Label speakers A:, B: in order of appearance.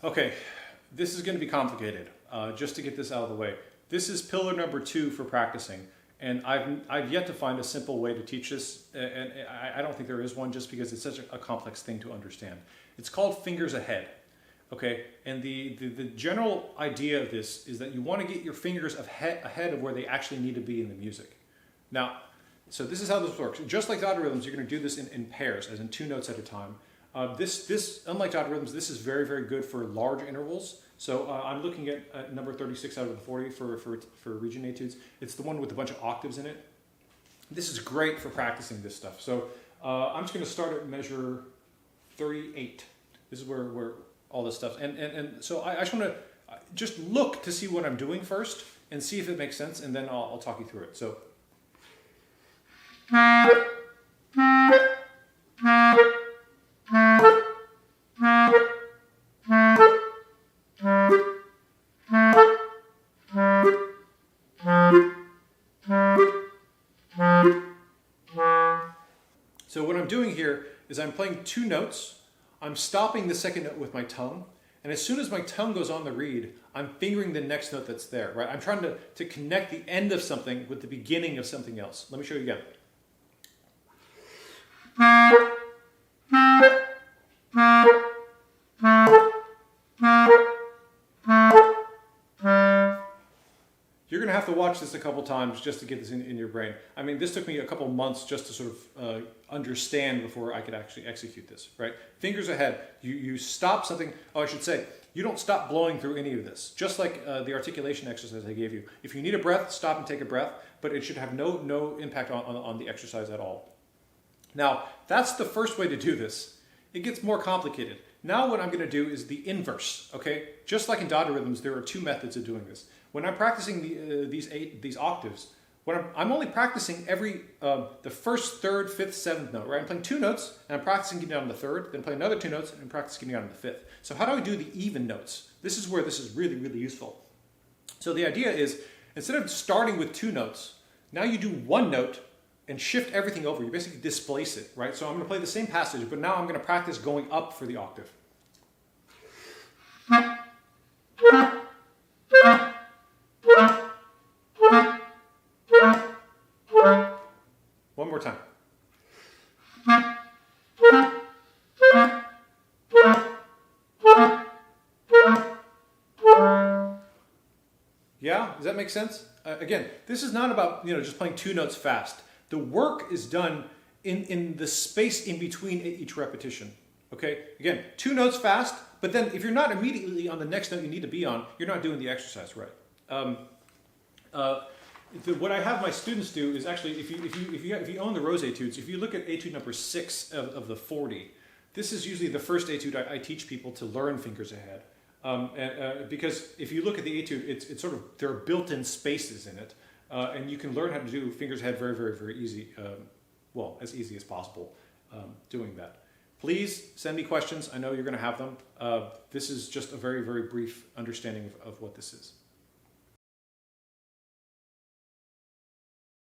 A: Okay, this is going to be complicated. Just to get this out of the way, this is pillar number 2 for practicing, and I've yet to find a simple way to teach this, and I don't think there is one, just because it's such a complex thing to understand. It's called fingers ahead. Okay, and the general idea of this is that you want to get your fingers ahead of where they actually need to be in the music. Now, so this is how this works. Just like dotted rhythms, you're going to do this in pairs, as in 2 notes at a time. Unlike dotted rhythms, this is very, very good for large intervals. So I'm looking at number 36 out of the 40 for region etudes. It's the one with a bunch of octaves in it. This is great for practicing this stuff. So I'm just going to start at measure 38. This is where all this stuff. And so I just want to just look to see what I'm doing first and see if it makes sense, and then I'll talk you through it. So. So what I'm doing here is I'm playing 2 notes, I'm stopping the second note with my tongue, and as soon as my tongue goes on the reed, I'm fingering the next note that's there, right? I'm trying to connect the end of something with the beginning of something else. Let me show you again. You're going to have to watch this a couple times just to get this in your brain. I mean, this took me a couple months just to sort of understand before I could actually execute this, right? Fingers ahead. You stop something. Oh, I should say, you don't stop blowing through any of this. Just like the articulation exercise I gave you. If you need a breath, stop and take a breath, but it should have no impact on the exercise at all. Now, that's the first way to do this. It gets more complicated. Now what I'm going to do is the inverse, okay? Just like in dotted rhythms, there are 2 methods of doing this. When I'm practicing these octaves, I'm only practicing the first, 3rd, 5th, 7th note, right? I'm playing 2 notes, and I'm practicing getting down to the 3rd, then play another 2 notes, and practice getting down to the 5th. So how do I do the even notes? This is where this is really, really useful. So the idea is, instead of starting with 2 notes, now you do 1 note, and shift everything over. You basically displace it, right? So I'm going to play the same passage, but now I'm going to practice going up for the octave. One more time. Yeah, does that make sense? Again, this is not about just playing 2 notes fast. The work is done in the space in between each repetition. Okay, again, 2 notes fast, but then if you're not immediately on the next note you need to be on, you're not doing the exercise right. What I have my students do is actually, if you own the Rose Etudes, if you look at etude number 6 of the 40, this is usually the first etude I teach people to learn fingers ahead. Because if you look at the etude, it's sort of, there are built-in spaces in it, and you can learn how to do fingers ahead very, very, very easy, well, as easy as possible doing that. Please send me questions. I know you're going to have them. This is just a very, very brief understanding of what this is.